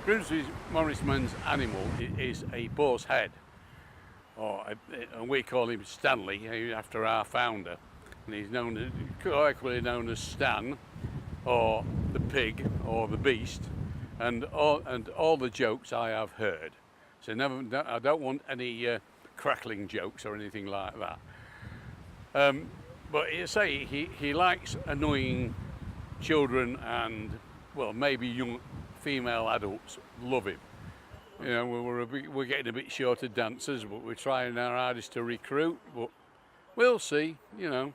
Grimsby Morrisman's animal is a boar's head, and we call him Stanley after our founder, and he's colloquially known as Stan, or the pig, or the beast, and all the jokes I have heard. So I don't want any crackling jokes or anything like that. But you say he likes annoying children and, well, maybe young female adults love him. You know, we're getting a bit short of dancers, but we're trying our hardest to recruit. But we'll see. You know,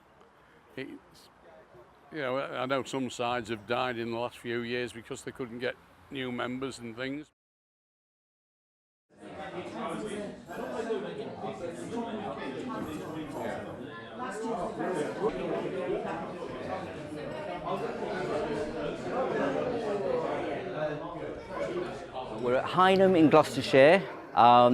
I know some sides have died in the last few years because they couldn't get new members and things. We're at Hynham in Gloucestershire.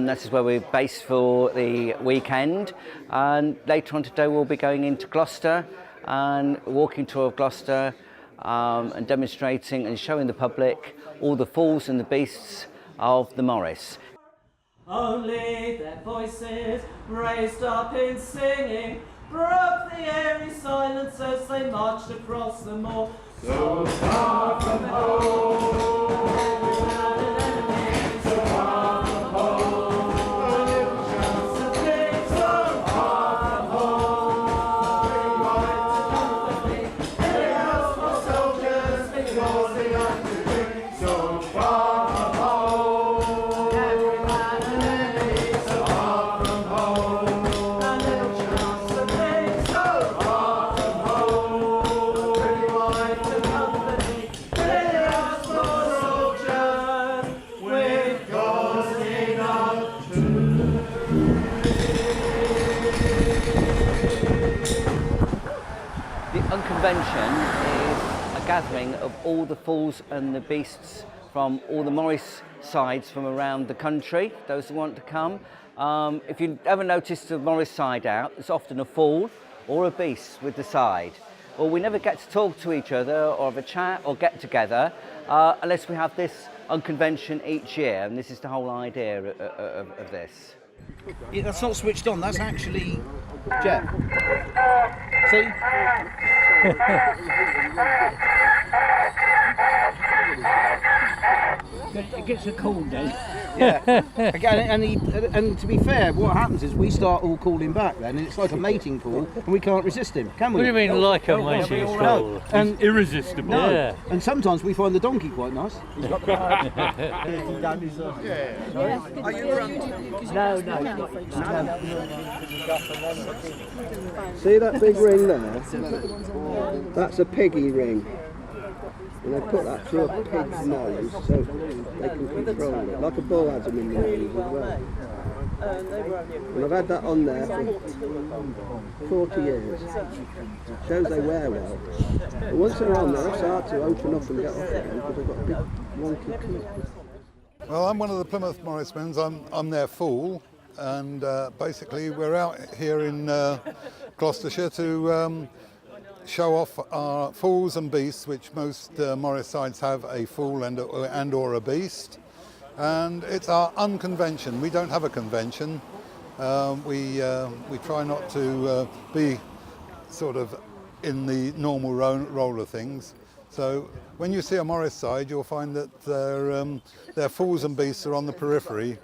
This is where we're based for the weekend, and later on today we'll be going into Gloucester and walking tour of Gloucester and demonstrating and showing the public all the fools and the beasts of the Morris. Only their voices raised up in singing broke the airy silence as they marched across the moor. So far from home, without an enemy, so far from home, a little chance of being so far from home. Bring life to comfort me, in the house for soldiers, because they like to drink. So far from home, every man an enemy, so far from home, a little chance of being so far from home. Bring life to comfort me, in the house for soldiers, with cause enough to The Unconvention is a gathering of all the fools and the beasts from all the Morris sides from around the country, those who want to come. If you ever notice the Morris side out, it's often a fool or a beast with the side. Well, we never get to talk to each other or have a chat or get together unless we have this Unconvention each year, and this is the whole idea of this. Yeah, that's not switched on, that's actually Jeff. See? It gets a call then. Yeah. Again, and to be fair, what happens is we start all calling back then, and it's like a mating call, and we can't resist him, can we? What do you mean, like a mating call? No, and Irresistible. no. Yeah. And sometimes we find the donkey quite nice. He's got the Are you No. See that big ring there? That's a piggy ring. And they put that through a pig's nose so they can control it. Like a bull has them in the nose as well. And I've had that on there for 40 years. It shows they wear well. But once they're on there, it's hard to open up and get off again because they've got a big wonky teeth. Well, I'm one of the Plymouth Morrismans. I'm their fool, and basically we're out here in Gloucestershire to show off our fools and beasts, which most Morris sides have a fool and or a beast. And it's our Unconvention. We don't have a convention. We try not to be sort of in the normal role of things. So when you see a Morris side, you'll find that their fools and beasts are on the periphery,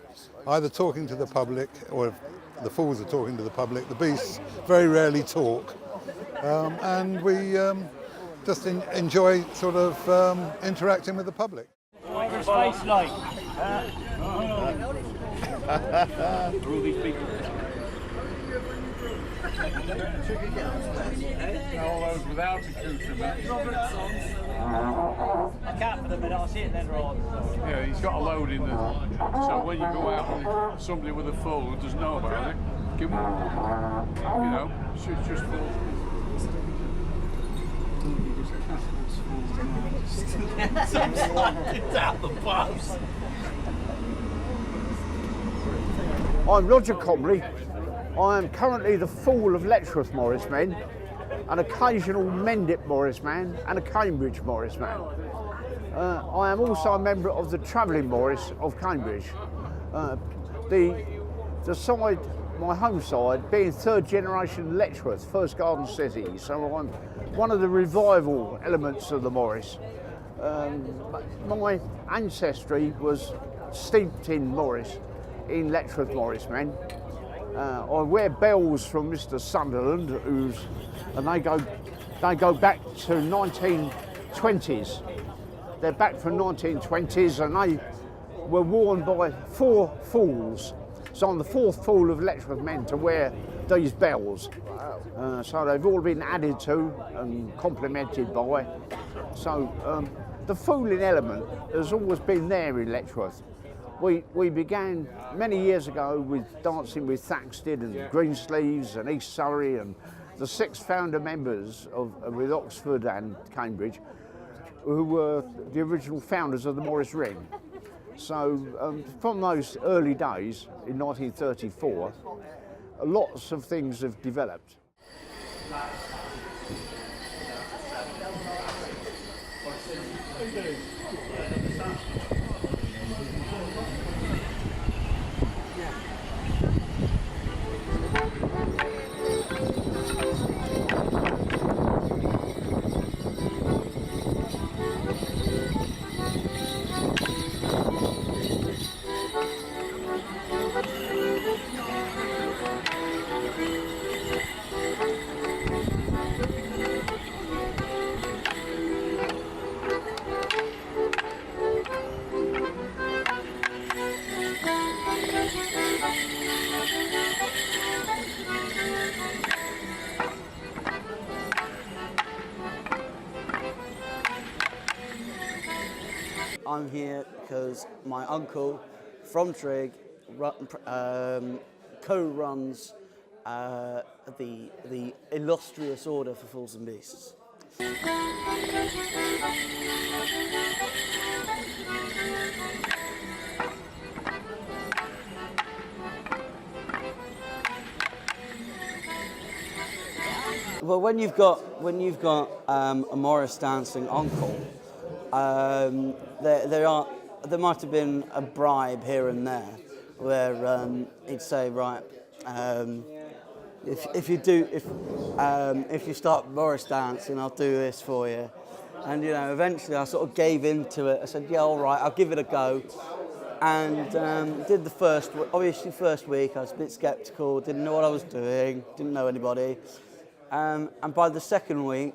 either talking to the public, or if the fools are talking to the public, the beasts very rarely talk. And we just enjoy sort of interacting with the public. What's his face like? All those without accoutrements. I can't for the minute, I'll see it later on. Yeah, he's got a load in there. So when you go out with somebody with a full who doesn't know about it, give them, you know, it's just full. I'm Roger Comrie. I am currently the fool of Letchworth Morrismen, an occasional Mendip Morrisman and a Cambridge Morrisman. I am also a member of the Travelling Morris of Cambridge. The side, my home side, being third generation Letchworth, First Garden City, so I'm one of the revival elements of the Morris. My ancestry was steeped in Morris, in Letchworth Morris men. I wear bells from Mr. Sunderland, and they go back to 1920s. They're back from 1920s, and they were worn by 4 fools. So I'm the 4th fool of Letchworth men to wear these bells. So they've all been added to and complemented by. So the fooling element has always been there in Letchworth. We began many years ago with dancing with Thaxted and Greensleeves and East Surrey, and the 6 founder members with Oxford and Cambridge, who were the original founders of the Morris Ring. So from those early days in 1934, lots of things have developed. I'm here because my uncle from Trigg co-runs the Illustrious Order for Fools and Beasts. Well, when you've got a Morris dancing uncle, there might have been a bribe here and there, where he'd say, right, if you start Morris dancing, I'll do this for you. And eventually I sort of gave in to it. I said, yeah, all right, I'll give it a go. And did the first week. I was a bit sceptical, didn't know what I was doing, didn't know anybody. And by the second week,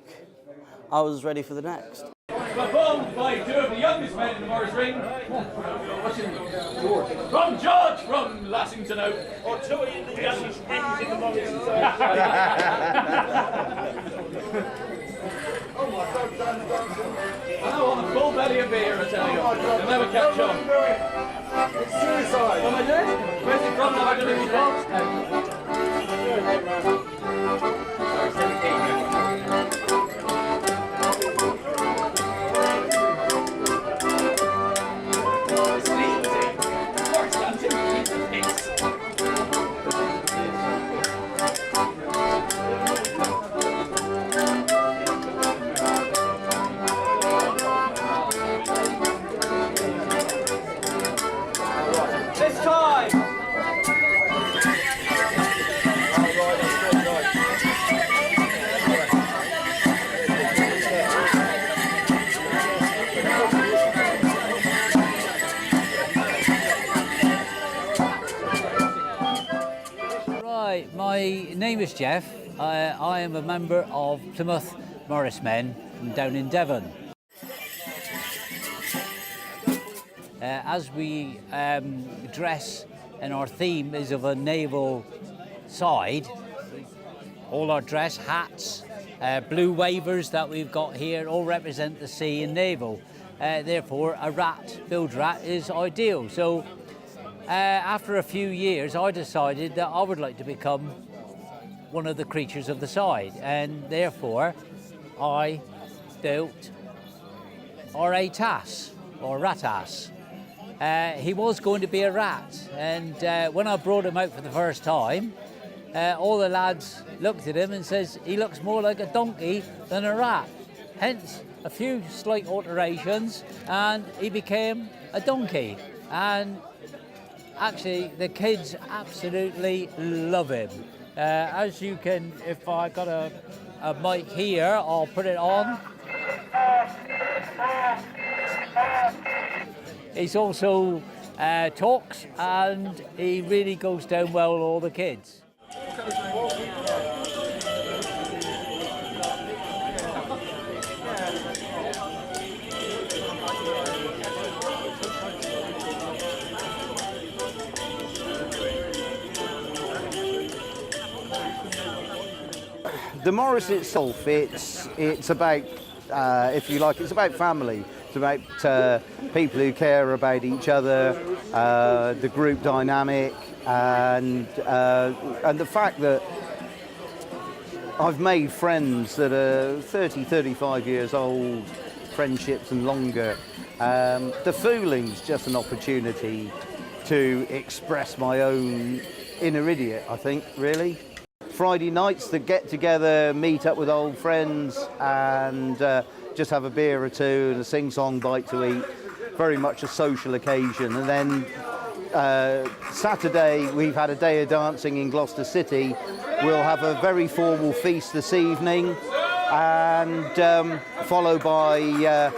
I was ready for the next. Performed by 2 of the youngest men in the Morris Ring. From George from Lassington Oak. Or 2 of the youngest rings in the Morris Ring. Oh my God, Dan's dancing. I know, on a full belly of beer, I tell you. You'll never catch on. It's suicide. What am I doing? Where's it from? I don't know if you My name is Jeff. I am a member of Plymouth Morris Men down in Devon. As we dress, and our theme is of a naval side, all our dress, hats, blue wavers that we've got here all represent the sea and naval. Therefore, a bilge rat is ideal. So after a few years, I decided that I would like to become one of the creatures of the side, and therefore I built R.A. Tass, or Ratas. He was going to be a rat, and when I brought him out for the first time, all the lads looked at him and says, he looks more like a donkey than a rat. Hence, a few slight alterations, and he became a donkey. And actually, the kids absolutely love him. As you can, if I got a mic here, I'll put it on. He's also talks, and he really goes down well with all the kids. The Morris itself, it's about, if you like, it's about family. It's about people who care about each other, the group dynamic, and the fact that I've made friends that are 30, 35 years old, friendships and longer. The Fooling's just an opportunity to express my own inner idiot, I think, really. Friday nights, the get together, meet up with old friends and just have a beer or two and a sing-song bite to eat. Very much a social occasion. And then Saturday, we've had a day of dancing in Gloucester City. We'll have a very formal feast this evening, and followed by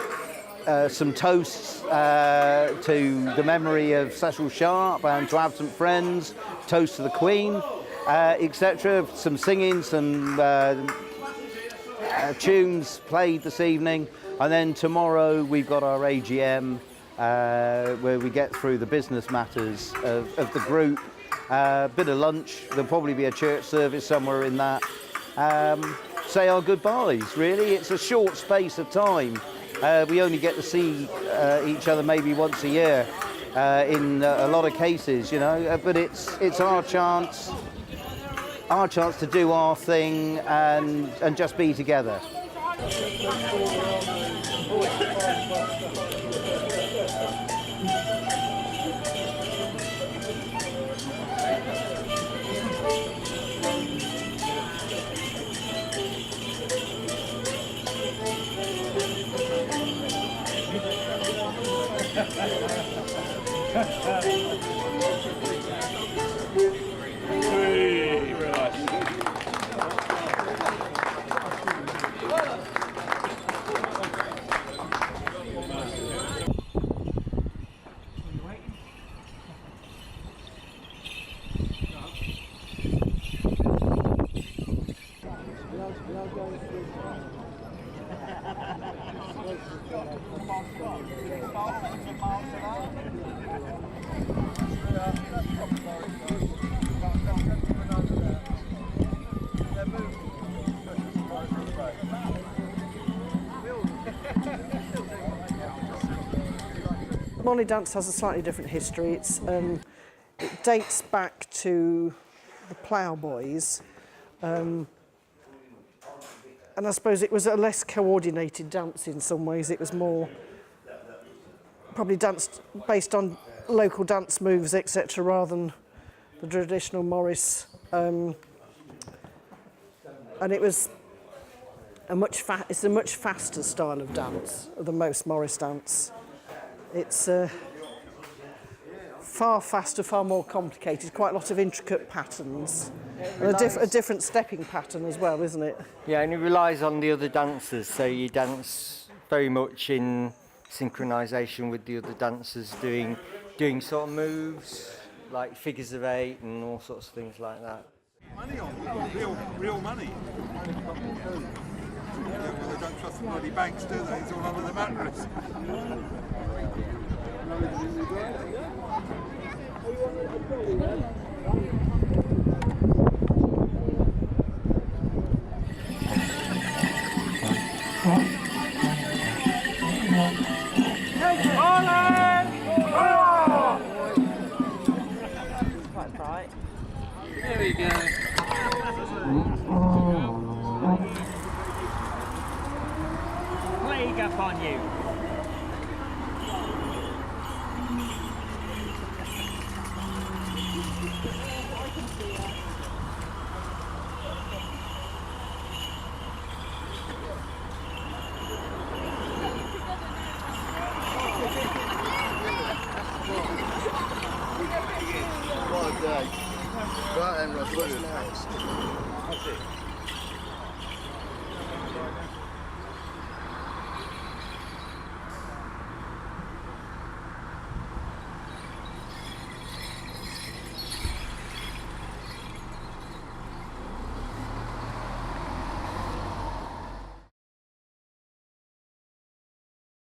some toasts to the memory of Cecil Sharp and to absent friends, toast to the Queen, etc. Some singing, some tunes played this evening, and then tomorrow we've got our AGM where we get through the business matters of the group. Bit of lunch, there'll probably be a church service somewhere in that. Say our goodbyes, really. It's a short space of time. We only get to see each other maybe once a year in a lot of cases, you know, but it's our chance to do our thing and just be together. Molly dance has a slightly different history. It dates back to the ploughboys, and I suppose it was a less coordinated dance in some ways. It was more probably danced based on local dance moves, etc., rather than the traditional Morris. And it was it's a much faster style of dance than most Morris dance. It's far faster, far more complicated, quite a lot of intricate patterns, and a different stepping pattern as well, isn't it? Yeah, and it relies on the other dancers, so you dance very much in synchronisation with the other dancers, doing sort of moves, like figures of 8 and all sorts of things like that. Money on real money. Yeah, well, they don't trust the bloody banks, do they? It's all under the mattress. Quite bright. There we go. Plague upon you. right then, Ross. What's next?